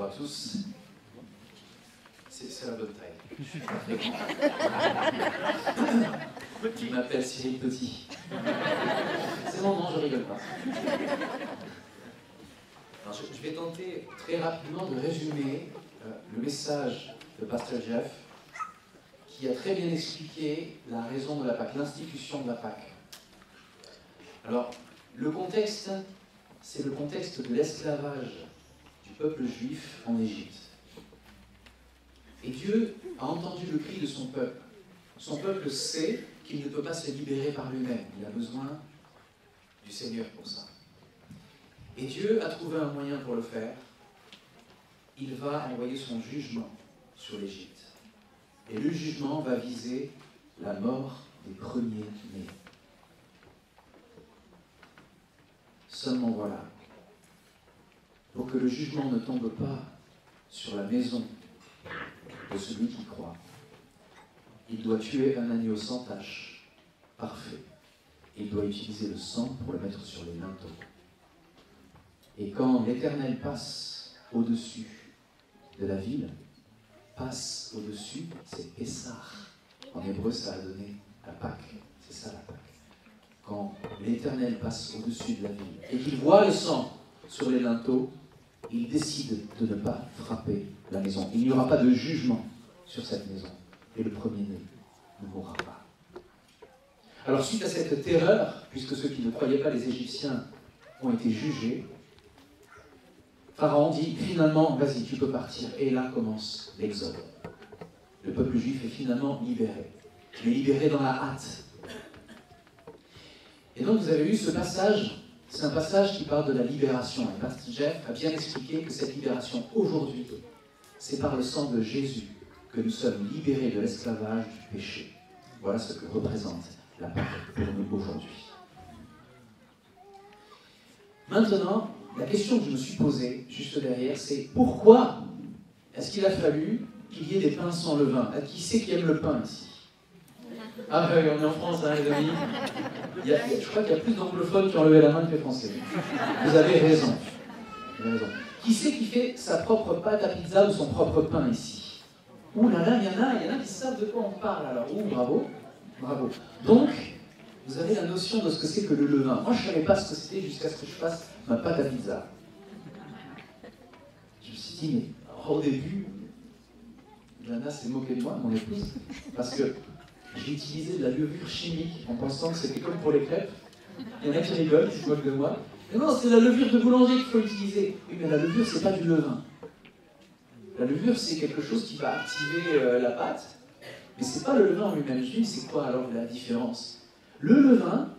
à tous. C'est la bonne taille. Il m'appelle Cyril Petit. C'est mon nom, je rigole pas. Alors, je vais tenter très rapidement de résumer le message de Pasteur Jeff, qui a très bien expliqué la raison de la Pâque, l'institution de la Pâque. Alors, le contexte, c'est le contexte de l'esclavage du peuple juif en Égypte. Et Dieu a entendu le cri de son peuple. Son peuple sait qu'il ne peut pas se libérer par lui-même. Il a besoin du Seigneur pour ça. Et Dieu a trouvé un moyen pour le faire. Il va envoyer son jugement sur l'Égypte. Et le jugement va viser la mort des premiers-nés. Seulement voilà, pour que le jugement ne tombe pas sur la maison de celui qui croit, il doit tuer un agneau sans tache, parfait. Il doit utiliser le sang pour le mettre sur les linteaux. Et quand l'Éternel passe au-dessus de la ville, passe au-dessus, c'est Pessah. En hébreu, ça a donné la Pâque. C'est ça la Pâque. Quand l'Éternel passe au-dessus de la ville et qu'il voit le sang sur les linteaux, il décide de ne pas frapper la maison. Il n'y aura pas de jugement sur cette maison. Et le premier-né ne mourra pas. Alors, suite à cette terreur, puisque ceux qui ne croyaient pas, les Égyptiens, ont été jugés, Pharaon dit finalement, vas-y, tu peux partir. Et là commence l'exode. Le peuple juif est finalement libéré. Mais libéré dans la hâte. Et donc vous avez vu ce passage, c'est un passage qui parle de la libération. Et Pasteur Jeff a bien expliqué que cette libération aujourd'hui, c'est par le sang de Jésus que nous sommes libérés de l'esclavage du péché. Voilà ce que représente la Pâque pour nous aujourd'hui. Maintenant, la question que je me suis posée, juste derrière, c'est pourquoi est-ce qu'il a fallu qu'il y ait des pains sans levain? Qui c'est qui aime le pain ici? Ah oui, on est en France, hein, les amis. Je crois qu'il y a plus d'anglophones qui ont levé la main que les Français. Vous avez raison. Vous avez raison. Qui c'est qui fait sa propre pâte à pizza ou son propre pain ici? Ouh là là, il y en a qui savent de quoi on parle alors. Ouh, bravo. Bravo. Donc, vous avez la notion de ce que c'est que le levain. Moi, je ne savais pas ce que c'était jusqu'à ce que je fasse ma pâte à pizza. Je me suis dit, mais au début, Lana s'est moquée de moi, mon épouse, parce que j'ai utilisé de la levure chimique en pensant que c'était comme pour les crêpes. Il y en a qui rigolent, qui se moquent de moi. Mais non, c'est la levure de boulanger qu'il faut utiliser. Oui, mais la levure, c'est pas du levain. La levure, c'est quelque chose qui va activer la pâte, mais c'est pas le levain en lui-même. Je dis, c'est quoi alors la différence? Le levain,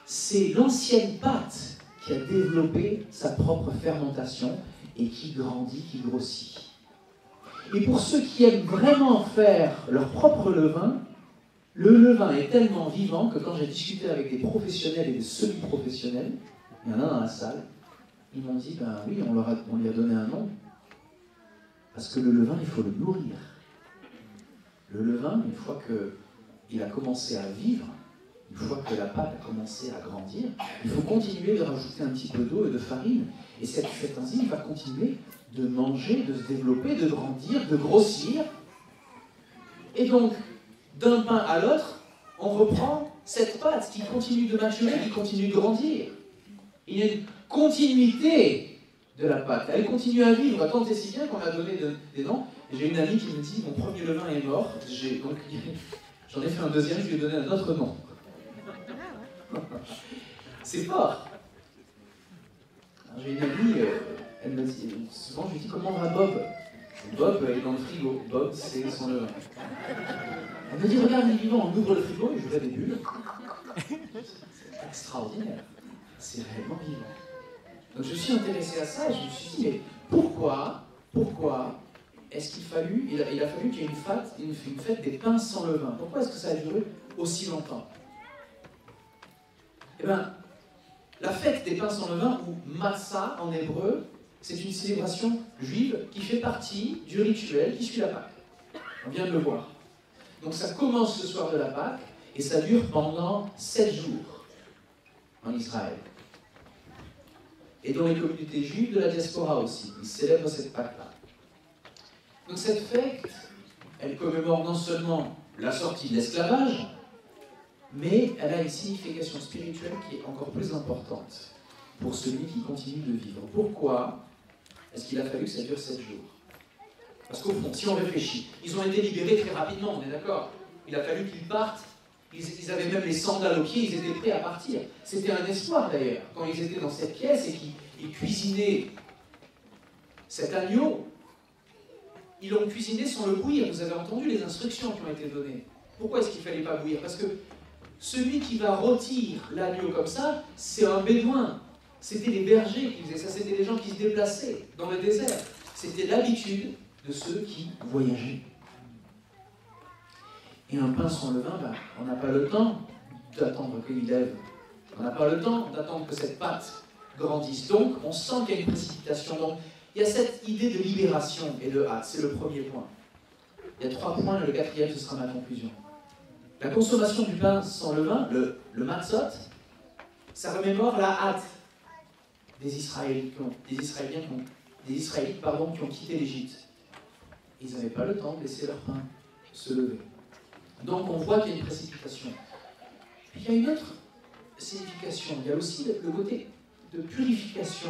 c'est l'ancienne pâte qui a développé sa propre fermentation et qui grandit, qui grossit. Et pour ceux qui aiment vraiment faire leur propre levain, le levain est tellement vivant que quand j'ai discuté avec des professionnels et des semi-professionnels, il y en a dans la salle, ils m'ont dit, ben oui, on lui a donné un nom, parce que le levain, il faut le nourrir. Le levain, une fois qu'il a commencé à vivre, une fois que la pâte a commencé à grandir, il faut continuer de rajouter un petit peu d'eau et de farine. Et cette enzyme va continuer de manger, de se développer, de grandir, de grossir. Et donc, d'un pain à l'autre, on reprend cette pâte qui continue de maturer, qui continue de grandir. Il y a une continuité de la pâte. Elle continue à vivre, tant et si bien qu'on a donné des noms. J'ai une amie qui me dit, mon premier levain est mort, donc j'en ai fait un deuxième, je lui ai donné un autre nom. C'est fort. J'ai une amie, elle me dit, souvent je lui dis comment va Bob? Bob est dans le frigo. Bob, c'est son levain. Elle me dit, regarde, il est vivant, on ouvre le frigo et je vois des bulles. C'est extraordinaire. C'est réellement vivant. Donc je suis intéressé à ça et je me suis dit, mais pourquoi est-ce qu'il fallu, il a fallu qu'il y ait une fête des pains sans levain? Pourquoi est-ce que ça a duré aussi longtemps? Eh bien, la fête des pains sans levain, ou Matzah en hébreu, c'est une célébration juive qui fait partie du rituel qui suit la Pâque. On vient de le voir. Donc ça commence le soir de la Pâque et ça dure pendant 7 jours en Israël. et dans les communautés juives de la diaspora aussi. Ils célèbrent cette Pâque-là. Donc cette fête, elle commémore non seulement la sortie de l'esclavage, mais elle a une signification spirituelle qui est encore plus importante pour celui qui continue de vivre. Pourquoi est-ce qu'il a fallu que ça dure 7 jours? Parce qu'au fond, si on réfléchit, ils ont été libérés très rapidement, on est d'accord? Il a fallu qu'ils partent, ils avaient même les sandales aux pieds, ils étaient prêts à partir. C'était un espoir d'ailleurs, quand ils étaient dans cette pièce et qu'ils cuisinaient cet agneau, ils l'ont cuisiné sans le bouillir. Vous avez entendu les instructions qui ont été données. Pourquoi est-ce qu'il ne fallait pas bouillir? Parce que celui qui va rôtir l'agneau comme ça, c'est un bédouin. C'était les bergers qui faisaient ça, c'était les gens qui se déplaçaient dans le désert. C'était l'habitude de ceux qui voyageaient. Et un pain sans levain, on n'a pas le temps d'attendre qu'il lève. On n'a pas le temps d'attendre que cette pâte grandisse. Donc, on sent qu'il y a une précipitation. Donc, il y a cette idée de libération et de hâte. C'est le premier point. Il y a 3 points, et le 4e, ce sera ma conclusion. La consommation du pain sans levain, le matzot, ça remémore la hâte des Israélites qui ont quitté l'Égypte. Ils n'avaient pas le temps de laisser leur pain se lever. Donc on voit qu'il y a une précipitation. Puis il y a une autre signification. Il y a aussi le côté de purification,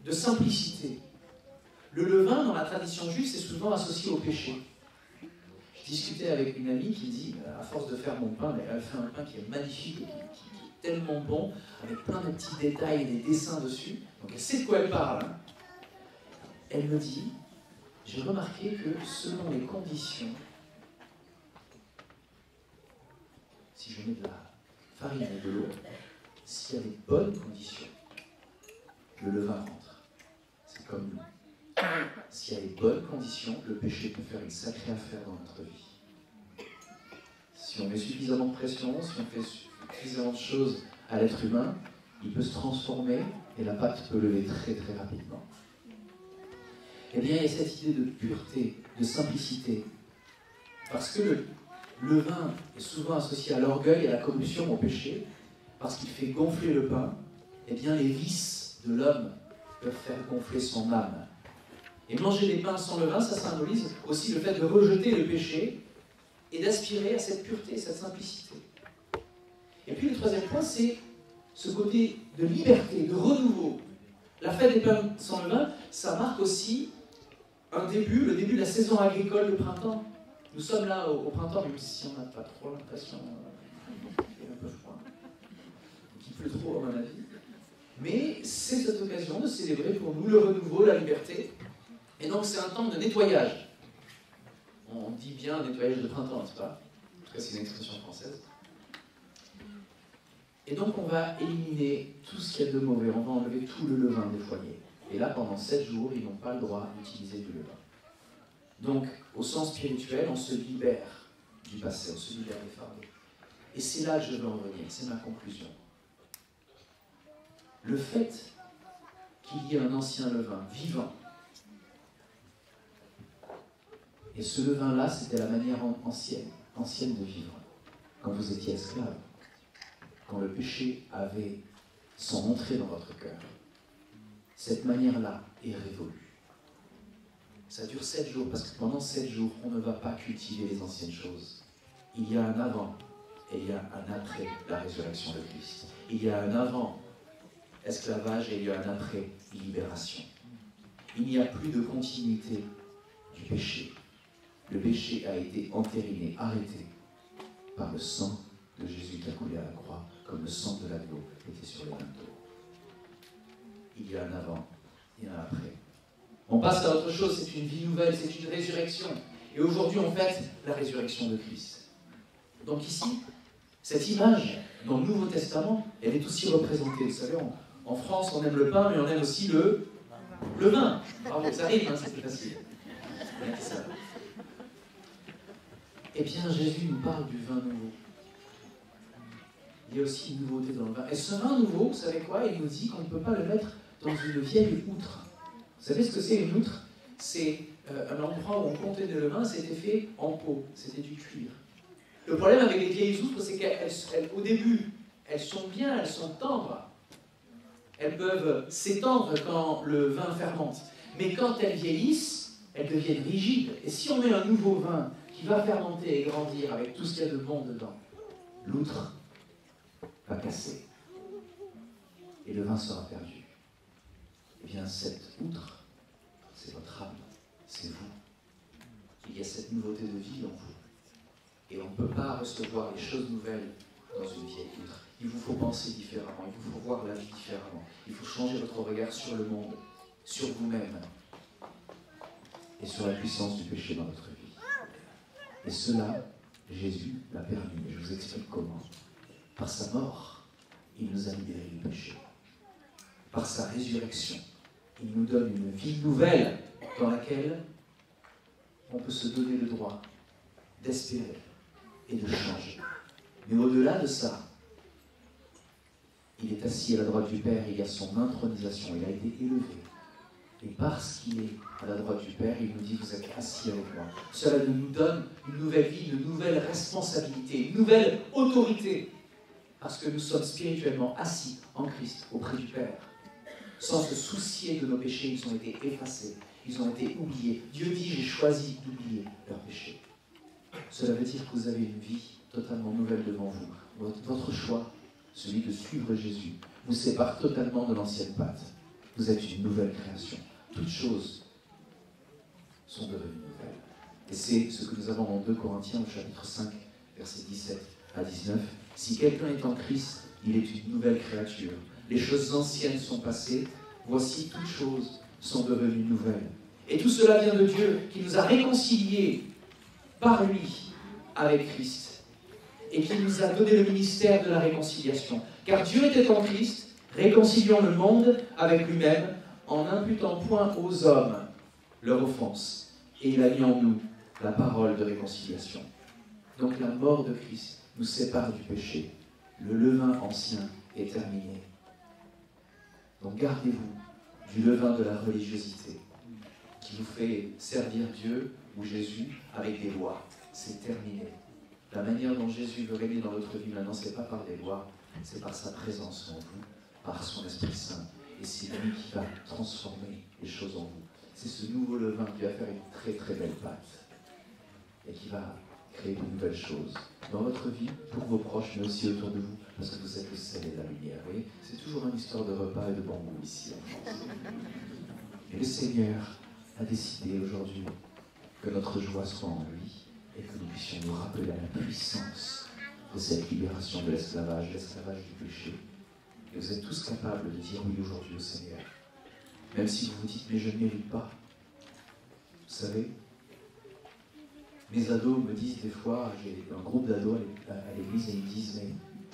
de simplicité. Le levain, dans la tradition juive, c'est souvent associé au péché. Je discutais avec une amie qui dit, à force de faire mon pain, elle fait un pain qui est magnifique, qui est tellement bon, avec plein de petits détails et des dessins dessus. Donc elle sait de quoi elle parle. Hein. Elle me dit, j'ai remarqué que selon les conditions, si je mets de la farine et de l'eau, s'il y a des bonnes conditions, le levain rentre. C'est comme nous. S'il y a les bonnes conditions, le péché peut faire une sacrée affaire dans notre vie. Si on met suffisamment de pression, si on fait suffisamment de choses à l'être humain, il peut se transformer et la pâte peut lever très très rapidement. Eh bien, il y a cette idée de pureté, de simplicité. Parce que le levain est souvent associé à l'orgueil, à la corruption, au péché, parce qu'il fait gonfler le pain, eh bien les vices de l'homme peuvent faire gonfler son âme. Et manger des pains sans levain, ça symbolise aussi le fait de rejeter le péché et d'aspirer à cette pureté, cette simplicité. Et puis le 3e point, c'est ce côté de liberté, de renouveau. La fête des pains sans levain, ça marque aussi le début de la saison agricole de printemps. Nous sommes là au printemps, même si on n'a pas trop l'impression qu'il est un peu froid, qu'il pleut trop à mon avis. Mais c'est cette occasion de célébrer pour nous le renouveau, la liberté. Et donc c'est un temps de nettoyage. On dit bien nettoyage de printemps, n'est-ce pas? En tout cas, c'est une expression française. Et donc on va éliminer tout ce qu'il y a de mauvais, on va enlever tout le levain des foyers. Et là, pendant 7 jours, ils n'ont pas le droit d'utiliser du levain. Donc, au sens spirituel, on se libère du passé, on se libère des fardeaux. Et c'est là que je veux en venir, c'est ma conclusion. Le fait qu'il y ait un ancien levain vivant, et ce levain-là, c'était la manière ancienne de vivre, quand vous étiez esclave, quand le péché avait son entrée dans votre cœur. Cette manière-là est révolue. Ça dure 7 jours, parce que pendant 7 jours, on ne va pas cultiver les anciennes choses. Il y a un avant et il y a un après la résurrection de Christ. Il y a un avant esclavage et il y a un après libération. Il n'y a plus de continuité du péché. Le péché a été entériné, arrêté par le sang de Jésus qui a coulé à la croix, comme le sang de l'agneau était sur les linteaux. Il y a un avant et un après. On passe à autre chose, c'est une vie nouvelle, c'est une résurrection. Et aujourd'hui, on fête la résurrection de Christ. Donc ici, cette image, dans le Nouveau Testament, elle est aussi représentée. Vous savez, en France, on aime le pain, mais on aime aussi le vin. Bravo, ça arrive, hein, c'est plus facile. Eh bien, Jésus nous parle du vin nouveau. Il y a aussi une nouveauté dans le vin. Et ce vin nouveau, vous savez quoi? Il nous dit qu'on ne peut pas le mettre dans une vieille outre. Vous savez ce que c'est une outre? C'est un endroit où on contenait le vin, c'était fait en peau, c'était du cuir. Le problème avec les vieilles outres, c'est qu'au début, elles sont bien, elles sont tendres. elles peuvent s'étendre quand le vin fermente. Mais quand elles vieillissent, elles deviennent rigides. Et si on met un nouveau vin qui va fermenter et grandir avec tout ce qu'il y a de bon dedans, l'outre va casser. Et le vin sera perdu. Eh bien, cette outre, c'est votre âme, c'est vous. Il y a cette nouveauté de vie en vous. Et on ne peut pas recevoir les choses nouvelles dans une vieille outre. Il vous faut penser différemment, il vous faut voir la vie différemment. Il faut changer votre regard sur le monde, sur vous-même et sur la puissance du péché dans votre vie. Et cela, Jésus l'a permis. Et je vous explique comment. Par sa mort, il nous a libérés du péché. Par sa résurrection, il nous donne une vie nouvelle dans laquelle on peut se donner le droit d'espérer et de changer. Mais au-delà de ça, il est assis à la droite du Père, il y a son intronisation, il a été élevé. Et parce qu'il est à la droite du Père, il nous dit, vous êtes assis avec moi. Cela nous donne une nouvelle vie, une nouvelle responsabilité, une nouvelle autorité. Parce que nous sommes spirituellement assis en Christ auprès du Père. Sans se soucier de nos péchés, ils ont été effacés, ils ont été oubliés. Dieu dit, j'ai choisi d'oublier leurs péchés. Cela veut dire que vous avez une vie totalement nouvelle devant vous. Votre choix, celui de suivre Jésus, vous sépare totalement de l'ancienne pâte. Vous êtes une nouvelle création. Toutes choses sont devenues nouvelles. Et c'est ce que nous avons dans 2 Corinthiens, au chapitre 5, versets 17 à 19. Si quelqu'un est en Christ, il est une nouvelle créature. Les choses anciennes sont passées, voici toutes choses sont devenues nouvelles. Et tout cela vient de Dieu, qui nous a réconciliés par lui avec Christ, et qui nous a donné le ministère de la réconciliation. Car Dieu était en Christ, réconciliant le monde avec lui-même, en n'imputant point aux hommes leur offense. Et il a mis en nous la parole de réconciliation. Donc la mort de Christ nous sépare du péché. Le levain ancien est terminé. Donc gardez-vous du levain de la religiosité qui vous fait servir Dieu ou Jésus avec des lois. C'est terminé. La manière dont Jésus veut régner dans notre vie maintenant, ce n'est pas par des lois, c'est par sa présence en vous, par son Esprit Saint. Et c'est lui qui va transformer les choses en vous. C'est ce nouveau levain qui va faire une très très belle pâte et qui va créer de nouvelles choses dans votre vie, pour vos proches, mais aussi autour de vous, parce que vous êtes le sel et la lumière. Vous voyez, c'est toujours une histoire de repas et de bon goût ici en France. Et le Seigneur a décidé aujourd'hui que notre joie soit en lui et que nous puissions nous rappeler à la puissance de cette libération de l'esclavage du péché. Et vous êtes tous capables de dire oui aujourd'hui au Seigneur. Même si vous vous dites, mais je ne mérite pas. Vous savez, mes ados me disent des fois, j'ai un groupe d'ados à l'église, et ils me disent, mais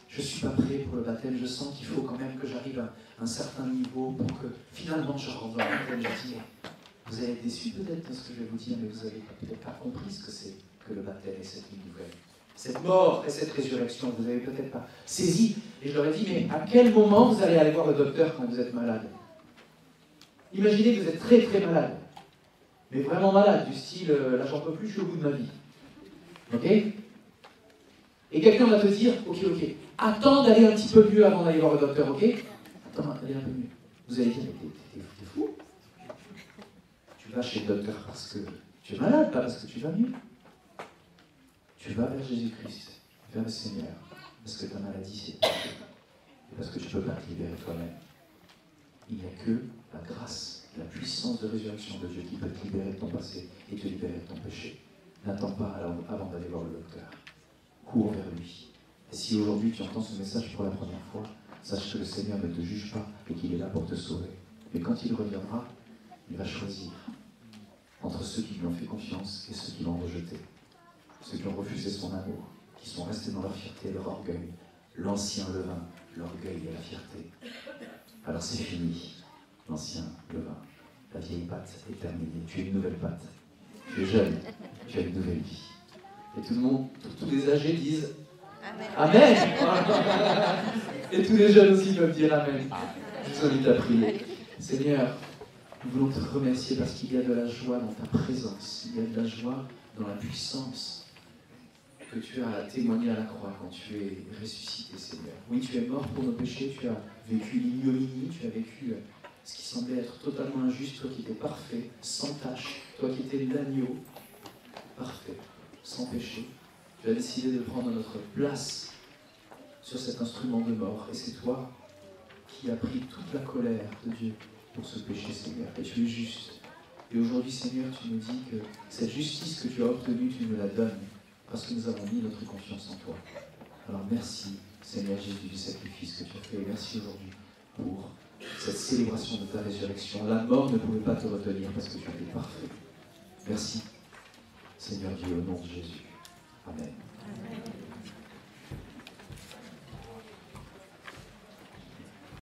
je ne suis pas prêt pour le baptême, je sens qu'il faut quand même que j'arrive à un certain niveau pour que finalement je rentre dans le baptême. Je dis, mais vous allez être déçus peut-être de ce que je vais vous dire, mais vous n'avez peut-être pas compris ce que c'est que le baptême et cette vie nouvelle. Cette mort et cette résurrection, vous n'avez peut-être pas saisi. Et je leur ai dit, mais à quel moment vous allez aller voir le docteur quand vous êtes malade? Imaginez que vous êtes très très malade. Mais vraiment malade, du style, là j'en peux plus, je suis au bout de ma vie. Ok? Et quelqu'un va te dire, ok, attends d'aller un petit peu mieux avant d'aller voir le docteur, ok? Attends d'aller un peu mieux. Vous allez dire, mais t'es fou? Tu vas chez le docteur parce que tu es malade, pas parce que tu vas mieux. Tu vas vers Jésus-Christ, vers le Seigneur, parce que ta maladie c'est péché, et parce que tu ne peux pas te libérer toi-même. Il n'y a que la grâce, la puissance de résurrection de Dieu qui peut te libérer de ton passé et te libérer de ton péché. N'attends pas avant d'aller voir le docteur. Cours vers lui. Et si aujourd'hui tu entends ce message pour la première fois, sache que le Seigneur ne te juge pas et qu'il est là pour te sauver. Mais quand il reviendra, il va choisir entre ceux qui lui ont fait confiance et ceux qui l'ont rejeté. Ceux qui ont refusé son amour, qui sont restés dans leur fierté et leur orgueil, l'ancien levain, l'orgueil et la fierté. Alors c'est fini, l'ancien levain. La vieille pâte est terminée. Tu es une nouvelle pâte. Tu es jeune, tu as une nouvelle vie. Et tout le monde, tous les âgés disent Amen. Et tous les jeunes aussi peuvent dire Amen. Je vous invite à prier. Seigneur, nous voulons te remercier parce qu'il y a de la joie dans ta présence. Il y a de la joie dans la puissance que tu as témoigné à la croix quand tu es ressuscité, Seigneur. Oui, tu es mort pour nos péchés, tu as vécu l'ignominie, tu as vécu ce qui semblait être totalement injuste, toi qui étais parfait, sans tache, toi qui étais l'agneau, parfait, sans péché. Tu as décidé de prendre notre place sur cet instrument de mort, et c'est toi qui as pris toute la colère de Dieu pour ce péché, Seigneur, et tu es juste. Et aujourd'hui, Seigneur, tu nous dis que cette justice que tu as obtenue, tu nous la donnes, parce que nous avons mis notre confiance en toi. Alors merci, Seigneur Jésus, du sacrifice que tu as fait, et merci aujourd'hui pour cette célébration de ta résurrection. La mort ne pouvait pas te retenir parce que tu étais parfait. Merci, Seigneur Dieu, au nom de Jésus. Amen. Amen.